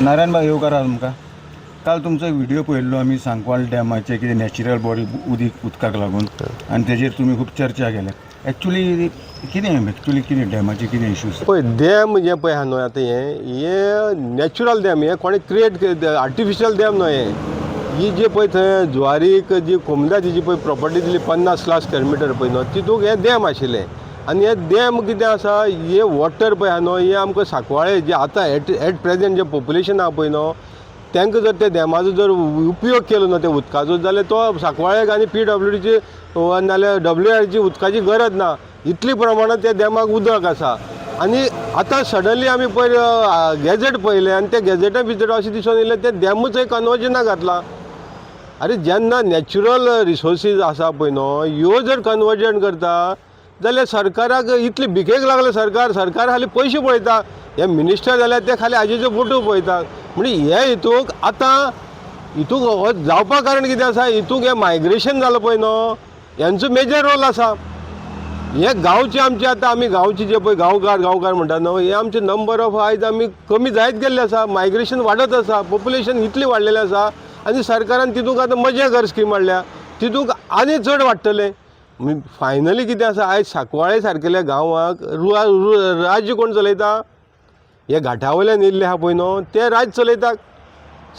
नारायणबाई येवकार तुमकां काल तुमचो एक व्हिडिओ पळयल्लो आमी सांकवाळ डॅमाचे कितें नॅचरल बॉडी उदकाक लागून आनी तेजेर तुमी खूब चर्चा केल्या. एक्चुली कितें डॅमाचे कितें इश्यूज पळय डॅम जे पळय आहा न्हय आतां हे नॅचरल डॅम हे कोणी क्रिएट आर्टिफिशियल डॅम न्हय ही जी पळय थंय जुवारीक जी कोमदाची जी पळय प्रॉपर्टी दिली 50 लाख स्क्वेअर मिटर पळय न्हय तितूंत हे डॅम आशिल्लें आनी हे डॅम कितें आसा हे वॉटर पळय आहा न्हय हे आमकां सांकवाळे जे आतां एट प्रेजेंट जे पॉप्युलेशन आहा पळय न्हय तांकां जर त्या डॅमाचो जर उपयोग केलो न्हय त्या उदकाचो जाल्यार तो सांकवाळेक आनी PWDची नाल्यार WRची उदकाची गरज ना इतली प्रमाणात त्या डॅमाक उदक आसा. आनी आतां सडनली आमी पळय गॅजेट पळयलें आनी त्या गॅजेटा भितर अशें दिसून येयलें ते डॅमूच कन्वर्जनाक घातला. अरे जेन्ना नॅचरल रिसोर्सीस आसा पळय न्हय ह्यो जर कन्वर्जन करता जाल्यार सरकाराक इतली भिकेक लागला. सरकार खाली पयशे पळयता. हे मिनिस्टर जाल्यार ते खाली हाजेच्यो फोटो पळयतात. म्हणजे हे हितूक आतां हितूक जावपा कारण कितें आसा हितूक हे मायग्रेशन जालां पळय न्हय हेंचो मेजर रोल आसा. हे गांवचे आमचे आतां आमी गांवचे जे पळय गांवकार म्हणटा न्हय हे आमचे नंबर ऑफ आयज आमी कमी जायत गेल्ले आसा. मायग्रेशन वाडत आसा. पॉप्युलेशन इतली वाडलेलें आसा आनी सरकारान तितूंक आतां मजा घर स्कीम हाडल्या तितूंक आनी चड वाडटलें. फायनली कितें आसा आयज सांकवाळे सारकेल्या गांवांक राज्य कोण चलयता हे घाटा वयल्यान येयल्ले आहा पळय न्हय ते राज्य चलयतात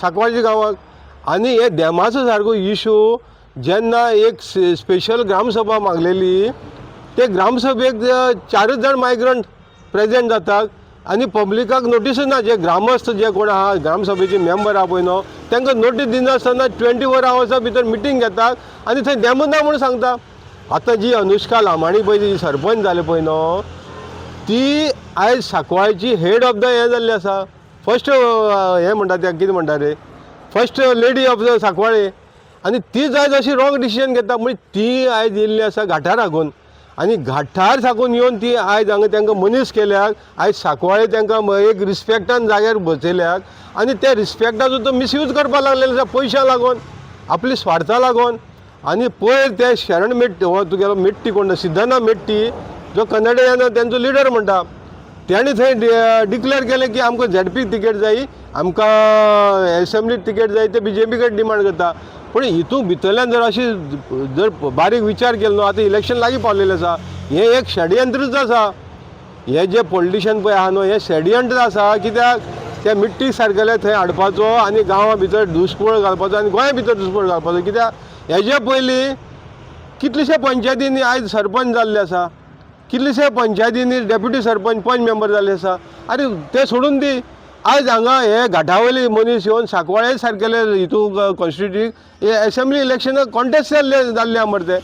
सांकवाळच्या गांवांक. आनी हे डॅमाचो सारको इशू जेन्ना एक स्पेशल ग्रामसभा मागलेली ते ग्रामसभेक 4 जाण मायग्रंट प्रेजेंट जातात आनी पब्लिकाक नोटीसच ना. जे ग्रामस्थ जे कोण आहा ग्रामसभेचे मेंबर आहा पळय न्हय तांकां नोटीस दिनासतना 24 आवर्सा भितर मिटींग घेतात आनी थंय डॅमूच ना म्हणून सांगता. आतां जी अनुष्का लामाणी पळय जी सरपंच जाले पळय न्हय ती आयज सांकवाळची हेड ऑफ द हे जाल्ली आसा. फर्स्ट हे म्हणटा ते कितें म्हणटा रे first lady of the Sancoale. आनी तीच आयज अशी रॉंग डिसिजन घेता. म्हणजे ती आयज येयल्ली आसा घाटार साकून आनी घाटार साकून येवन ती आयज हांगा तांकां मनीस केल्याक आयज सांकवाळे तांकां एक रिस्पेक्टान जाग्यार बसयल्याक आनी त्या रिस्पेक्टाचो तो मिसयूज करपाक लागलेलो आसा पयशां लागून आपली स्वार्था लागून. आनी पयर ते शरण मेट्टी हो तुगेलो मेट्टी कोण सिद्धना मेट्टी जो कन्नडियन तेंचो लिडर म्हणटा ताणें थंय डिक्लेअर केलें की आमकां ZP तिकेट जाय आमकां एसेंब्ली तिकेट जाय ते BJP कडेन डिमांड करता. पूण हितून भितरल्यान जर अशी जर बारीक विचार केलो न्हय आतां इलेक्शन लागीं पावलेलें आसा हें एक षडयंत्रच आसा. हे जे पॉलिटिशियन पळय आहा न्हय हें षडयंत्र आसा. कित्याक त्या मिट्टी सारकेले थंय हाडपाचो आनी गांवां भितर दुसपळ घालपाचो आनी गोंया भितर दुसपळ घालपाचो. कित्याक हेजे पयलीं कितलेशे पंचायतींनी आयज सरपंच जाल्ले आसा. कितलेशे पंचायतींनी डेप्युटी सरपंच पंच मेंबर जाल्ले आसा. अरे ते सोडून दी आयज हांगा हे घाटावयले मनीस येवन सांकवाळे सारकेले हितूंक कॉन्स्टिट्युटीक हे एसेंब्ली इलेक्शनाक कॉन्टेस्ट जाल्ले आहा मरे ते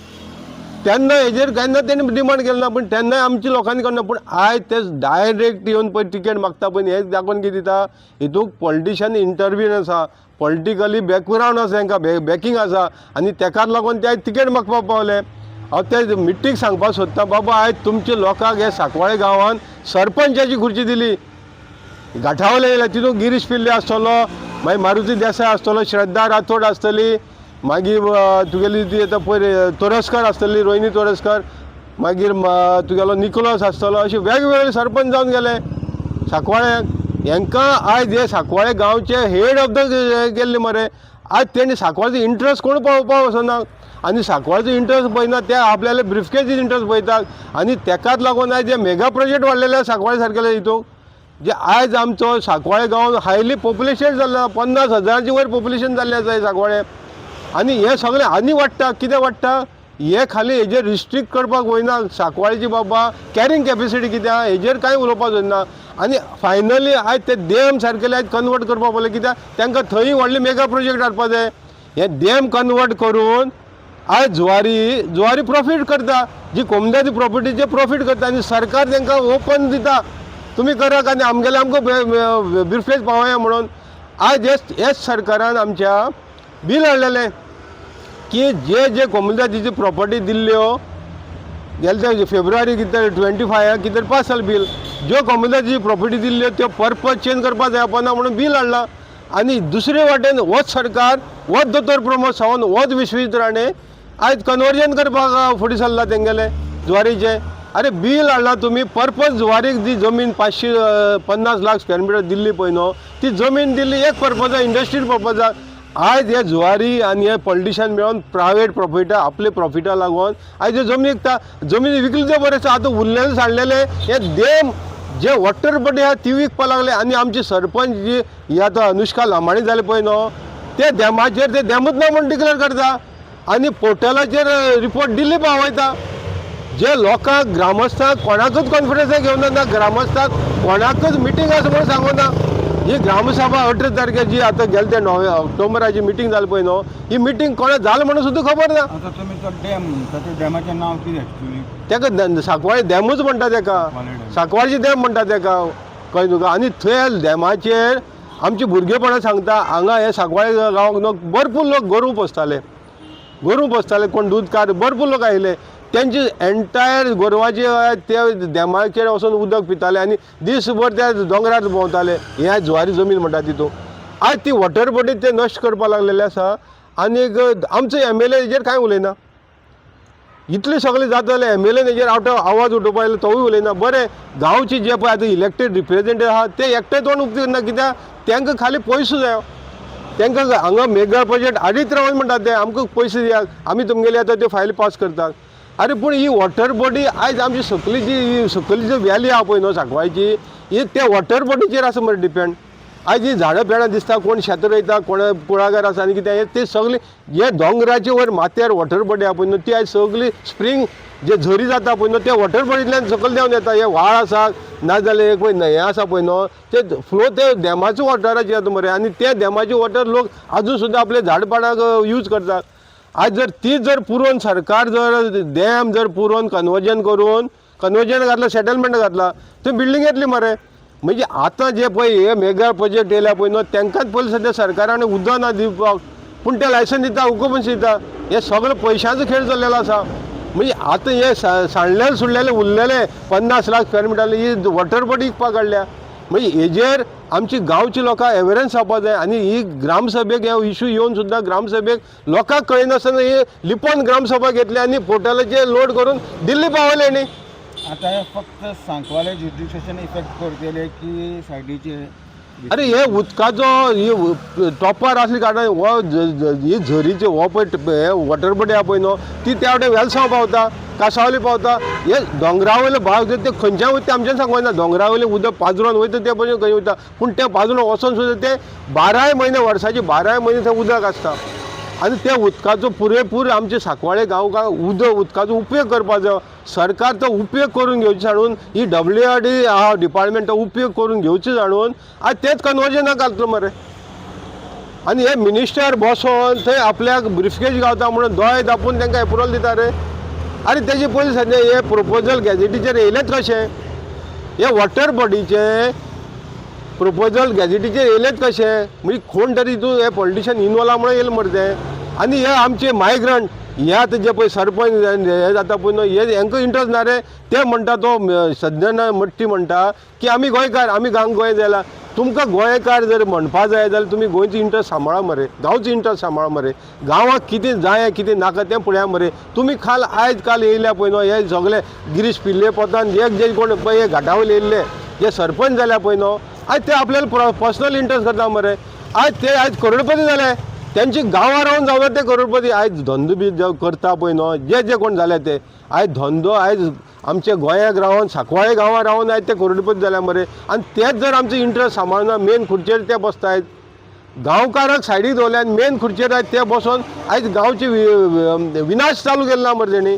तेन्ना हेजेर केन्ना तेणी डिमांड केलो ना. पूण तेन्नाय आमच्या लोकांनी करना. पूण आयज ते डायरेक्ट येवन पळय तिकेट मागता पळय हें दाखोवन कितें दिता हितूंक पॉलिटिशियन इंटरव्यून आसा पॉलिटिकली बॅकग्रावंड आसा तांकां बॅकींग आसा आनी तेकाच लागून ते आयज तिकेट मागपाक पावले. हांव ते मिटींग सांगपाक सोदता बाबा आयज तुमच्या लोकांक हे सांकवाळे गांवांत सरपंचाची खुर्ची दिली घाटावले येयला तितूंत गिरीश पिल्ले आसतलो मागीर मारुती देसाय आसतलो श्रद्धा राठोड आसतली मागीर तुगेली ती आतां पयर तोरस्कर आसतली रोहिणी तोरस्कर मागीर तुगेलो निकोलस आसतलो अशे वेगवेगळे सरपंच जावन गेले सांकवाळ्याक. हांकां आयज हे सांकवाळे गांवचे हेड ऑफ द गेल्ले मरे. आयज तेणी सांकवाळचो इंट्रस्ट कोण पळोवपाक वचना आनी सांकवाळचो इंट्रस्ट पळयना ते आपल्याले ब्रिफकेजीस इंट्रस्ट पळयतात. आनी तेकाच लागून आयज हे मेगा प्रोजेक्ट वाडलेले सांकवाळे सारकेले हितूंक जे आयज आमचो सांकवाळे गांव हायली पॉप्युलेशन जाल्लें 50,000च्या वयर पॉप्युलेशन जाल्लें आसा सांकवाळे. आनी हे सगळें आनी वाडटा. कितें वाडटा हे खाली हेजेर रिस्ट्रिक्ट करपाक वयना. सांकवाळेची बाबा कॅरींग कॅपेसिटी कितें आहा हेजेर कांय उलोवपाक जायना. आनी फायनली आयज ते डॅम सारकेले आयज कन्वर्ट करपाक पडलें. कित्याक तांकां थंय व्हडले मेगा प्रोजेक्ट हाडपाक जाय. हे डॅम कन्वर्ट करून आयज जुवारी प्रॉफीट करता जी कोमदाची प्रॉपर्टीचे प्रॉफीट करता आनी सरकार तांकां ओपन दिता तुमी करात आनी आमगेले आमकां बिरफेज पावया म्हणून. आयज हेच सरकारान आमच्या बील हाडलेलें की जे कोमदाची प्रॉपर्टी दिल्ल्यो गेल्या फेब्रुवारी कितें 25 कितें पास जालें बील. ज्यो कोमदाची प्रॉपर्टी दिल्ल्यो त्यो पर्पज चेंज करपाक जाय पडना म्हणून बील हाडलां. आनी दुसरे वाटेन होच सरकार होच दोतोर प्रमोद सावंत होच विश्वेश राणे आयज कन्वर्जन करपाक फुडें सरला तेंगेले जुवारीचे. अरे बिल हाडला तुम्ही पर्पज जुवारीक जी जमीन 550 लाख स्क्वेअर मिटर दिल्ली पळय न्हू ती जमीन दिल्ली एक पर्पजा इंडस्ट्रियल पर्पजा आयज हे जुवारी आनी हे पॉलिटिशियन मेळोन प्रायवेट प्रॉफिटा आपले प्रॉफिटा लागून आयज जमनी विकता जमीन विकली ते बरें आतां उरलेले सांडलेले हे देम जे वॉटर बॉडी आहा ती विकपा लागले आनी आमचे सरपंच जी ही आतां अनुष्का लांबाणी जाले पळय न्हू ते डॅमाचेर ते डॅमूच ना म्हणून डिक्लेअर करता आनी पोर्टलाचेर रिपोर्ट दिल्ली पावयता जे लोकांक ग्रामस्थांक कोणाकूच कॉन्फिडन्स घेवन ना ग्रामस्थांक कोणाकूच मिटींग आसा म्हणून सांगूना ही ग्रामसभा 18 तारखेची आतां गेले ते ऑक्टोबराची मिटींग जाली पळय न्हू ही मिटींग कोणा जालें म्हणून सुद्दां खबर ना आता तुम्ही तो डॅम म्हणटा त्या डॅमाचें नांव कितें एक्चुली ताका सांकवाळे डॅमूच म्हणटा ताका सांकवाळची डॅम म्हणटा ताका कळ्ळें तुका आनी थंय डॅमाचेर आमची भुरगेपणां सांगता हांगा हे सांकवाळे गांवांक न्हू भरपूर लोक गोरू पोसताले कोण दूद कार भरपूर लोक आयले त्यांची एंटायर गोरवाचे ते डॅमाचेर वचून उदक पिताले आनी दिसभर त्या दोंगरार भोंवताले हे जुवारी जमीन म्हणटा तितून आज ती वॉटर बॉडी ते नश्ट करपाक लागलेले आसा आनीक आमचो MLA हेजेर कांय उलयना इतले सगळे जाताले MLA हेजेर आवाज उठोवपा आयलो तोवूय उलयना बरें गांवचे जे पळय आतां इलेक्टेड रिप्रेझेंटेटिव्ह आहा ते एकटे तोंड उक्ती ना कित्याक तांकां खाली पयसो जायो तांकां हांगा मेगा प्रोजेक्ट हाडीत रावन म्हणटात ते आमकां पयशे दियात आमी तुमगेली आतां त्यो फायल पास करतात अरे पूण ही वॉटर बॉडी आयज आमची सकली जी व्हॅली आहा पळय न्हू सांकवाळची ही त्या वॉटर बॉडीचेर आसा मरे डिपेंड आयज ही झाडां पेडां दिसता कोण शेत रोयता कोण कुळागर आसा आनी कितें ते सगळी हे दोंगराचे वयर माथ्यार वॉटर बॉडी आहा पळय न्हू ती आयज सगळी स्प्रिंग जे झरी जाता पळय न्हू ते वॉटर बॉडींतल्यान सकयल देंवन येता हे व्हाळ आसा नाजाल्यार एक पळय हें आसा पळय न्हू ते फ्लो ते डॅमाच्या वॉटराचे येता मरे आनी ते डॅमाचे वॉटर लोक आजून सुद्दां आपले झाडपाडाक यूज करतात आज जर ती जर पुरोवन सरकार जर डॅम जर पुरोवन कन्वर्जन घातलं सेटलमेंट घातला थंय बिल्डींग येतली मरे म्हणजे आतां जे पळय हे मेगा प्रोजेक्ट येयल्या पळय न्हू तांकांच पयलीं सद्या सरकारान उदक ना दिवपाक पूण ते लायसन दिता हुकूमत दिता हे सगळो पयशांचो खेळ चल्लेलो आसा म्हणजे आतां हे सांडलेले सुडलेले उरलेले 50 लाख स्क्वेअर मिटर ही वॉटर बॉडी विकपाक काडल्या म्हणजे हेजेर आमची गांवची लोकां एवेरन्स जावपा जाय आनी ही ग्रामसभेक हे इशू येवन सुद्दां ग्रामसभेक लोकांक कळनासतना ही लिपोवन ग्रामसभा घेतली आनी पोर्टलाचेर लोड करून दिल्ली पावयले न्ही आता हे फक्त सांकवाळे ज्युडिशियन इफेक्ट करतले की सायडीचे अरे हे उदकाचो ही टॉपार आसली कारणान हो ही झरीचे हो पळय वॉटर बॉडी आहा पळय न्हू ती त्या वाटेन वेलसांव पावता कासावली पावता हे दोंगरा वयले भाग ते खंयच्याय वयता आमच्यान सांगूना दोंगरा वयलें उदक पाजरोन वयता ते पळय खंय वयता पूण ते पाजरोन वचोन सुद्दां ते 12 म्हयने वर्साचे 12 म्हयने थंय उदक आसता आनी त्या उदकाचो पुरेपूर आमचे सांकवाळे गांवकार उदकाचो उपयोग करपा जायो सरकार तो उपयोग करून घेवचे जाणून ही WRD आहा डिपार्टमेंट तो उपयोग करून घेवचे जाणून आज तेच कन्वर्जनाक घालतलो मरे आनी हे मिनिस्टर बसोन थंय आपल्याक ब्रिफकेज गावता म्हणून दोळे धापून तांकां एप्रुवल दिता रे आनी तेजे पयलीं सद्या हे प्रोपोजल गॅजेटीचेर येयलेच कशें हे वॉटर बॉडीचे प्रोपोजल गॅजेटीचेर येयलेच कशें म्हणजे कोण तरी तूं हे पॉलिटिशियन इनवॉल्व म्हणून येयले मरे ते आनी हे आमचे मायग्रंट हे आतां जे पळय सरपंच हे जाता पळय न्हू हे हांकां इंट्रस्ट ना रे ते म्हणटा तो सज्जन मट्टी म्हणटा की आमी गोंयकार आमी गोंय जाल्यार तुमकां गोंयकार जर म्हणपा जाय जाल्यार तुमी गोंयचो इंट्रस्ट सांबाळा मरे गांवचो इंट्रस्ट सांबाळा मरे गांवाक कितें जाय कितें नाका तें पळया मरे तुमी आयज काल येयल्या पळय न्हू हे सगळे गिरीश पिल्ले पोतान जे कोण पळय हे घाटा वयले येयल्ले जे सरपंच जाल्या पळय न्हू आज ते आपल्याला पर्सनल इंट्रस्ट करता मरे आज ते आयज करोडपती जाले त्यांची गांवां रावन जावना ते करोडपती आयज धंदो बी करता पळय न्हू जे कोण जाले ते आयज धंदो आयज आमचे गोंयाक रावन सांकवाळे गांवां रावन आयज ते करोडपती जाल्या मरे आनी तेच जर आमचो इंट्रस्ट सांबाळना मेन खुर्चेर ते बसतायत गांवकाराक सायडीक दवरले आनी मेन खुर्चेर आयज ते बसोन आयज गांवचे विनाश चालू केलो ना मरे तेणी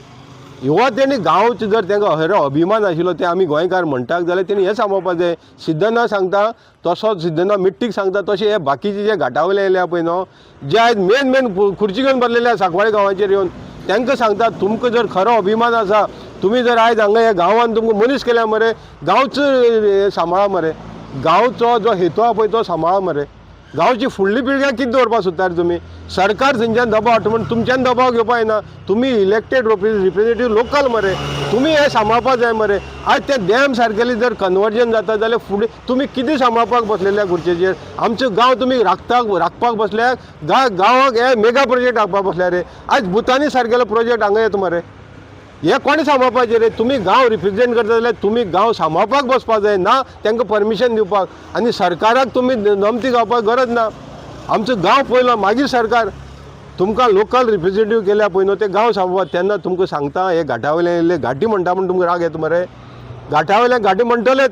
ह्यो तेणी गांवचे जर तांकां खरो अभिमान आशिल्लो ते आमी गोंयकार म्हणटात जाल्यार तेणी हें सांबाळपाक जाय सिद्धना सांगता तसोच सिद्धना मिट्टीक सांगता तशें हे बाकीचे जे घाटावयले येयल्या पळय न्हू जे आयज मेन खुर्ची घेवन बसलेले सांकवाळे गांवाचेर येवन तांकां सांगता तुमकां जर खरो अभिमान आसा तुमी जर आयज हांगा ह्या गांवांत तुमकां मनीस केल्या मरे गांवचो सांबाळा मरे गांवचो जो हेतू आहा पळय तो सांबाळा मरे गांवची फुडली पिळग्याक कितें दवरपाक सोदतात तुमी सरकार थंयच्यान दबाव हाडटा म्हण तुमच्यान दबाव घेवपा येना तुमी इलेक्टेड रिप्रेझेंटेटिव्ह लोकल मरे तुमी हे सांबाळपाक जाय मरे आयज ते डॅम सारकेले जर कन्वर्जन जाता जाल्यार फुडें तुमी कितें सांबाळपाक बसलेल्या खुर्चेचेर आमचें गांव तुमी राखपाक बसल्यार गांवाक हे मेगा प्रोजेक्ट हाडपाक बसल्या रे आयज भुतानी सारकेलो प्रोजेक्ट हांगा येता मरे हे कोणी सांबाळपाचें रे? तुमी गांव रिप्रेझेंट करता जाल्यार तुमी गांव सांबाळपाक बसपाक जाय ना तांकां परमिशन दिवपाक. आनी सरकाराक तुमी नमती गावपाक गरज ना. आमचो गांव पयलो मागीर सरकार. तुमकां लोकल रिप्रेझेंटेटीव केल्या पळय न्हू ते गांव सांबाळपाक. तेन्ना तुमकां सांगता हे घाटा वयले येयले घाटी म्हणटा म्हण तुमकां राग येता मरे. घाटा वयले घाटी म्हणटलेच.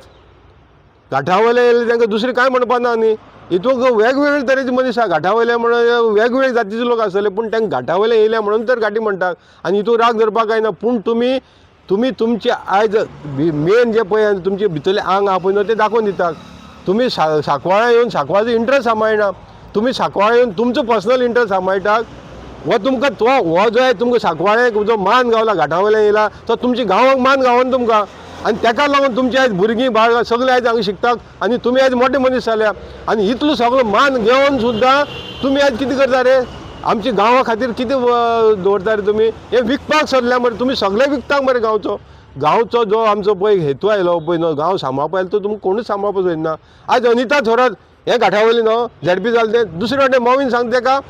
घाटा वयले येयले तांकां दुसरें कांय म्हणपा ना न्ही. हितून वेगवेगळे तरेचे मनीस आहा. घाटा वयले म्हणून वेगवेगळे जातीचे लोक आसतले पूण तांकां घाटा वयले येयले म्हणून तर घाटी म्हणटात. आनी हितून राग धरपाक कांय ना. पूण तुमी तुमचे आयज मेन जे पळय तुमचे भितरले आंग आहा पळय न्हू ते दाखोवन दितात. तुमी सांकवाळा येवन सांकवाळाचो इंट्रस्ट सांबाळना. तुमी सांकवाळा येवन तुमचो पर्सनल इंट्रस्ट सांबाळटात. हो तुमकां हो जो आहे तुमकां सांकवाळ्याक जो मान गावला घाटा वयले येयला तो तुमच्या गांवाक मान गावना तुमकां. आनी ताका लागून तुमची आयज भुरगीं बाळ सगळे आयज हांगा शिकतात आनी तुमी आयज मोठे मनीस जाल्या. आनी इतलो सगळो मान घेवन सुद्दां तुमी आयज कितें करता रे? आमच्या गांवा खातीर कितें दवरता रे तुमी? हे विकपाक सरल्या मरे. तुमी सगळे विकतात मरे गांवचो जो आमचो पळय हेतू आयलो पळय न्हू गांव सांबाळपा आयलो तो तुमकां कोणूच सांबाळपाक जायना. आयज अनिता थोरात हे घाटा वयली न्हू झेडपी जालें तें दुसरे वाटेन मॉवीन सांगता ताका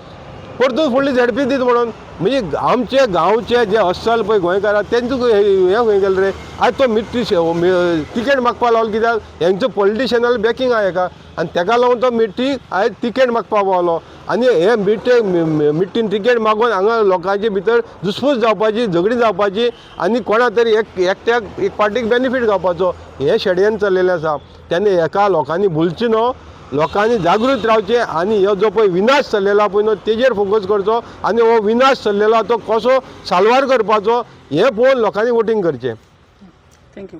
परतून फुडली झेडपी दीत म्हणून. म्हणजे आमचे गांवचे जे अस्सल पळय गोंयकार तेंचो हें खंय गेलें रे? आयज तो मिट्टी तिकेट मागपा लागलो कित्याक हेंचो पॉलिटिशनाल बॅकींग आहा हेका. आनी ताका लागून तो मिट्टी आयज तिकेट मागपा पावलो. आनी हे मिट्टीन तिकेट मागून हांगा लोकांचे भितर दुसपूस जावपाची झगडी जावपाची आनी कोणा तरी एकट्याक एक पार्टीक बेनिफीट गावपाचो हें शेड्यान चल्लेलें आसा. तेन्ना हेका लोकांनी भुलचें न्हू. लोकांनी जागृत रावचें आनी हो जो पळय विनाश चल्लेलो पळय न्हू तेजेर फोकस करचो आनी हो विनाश चल्लेलो तो कसो साल्वार करपाचो हें पळोवन लोकांनी वोटींग करचें. थँक्यू.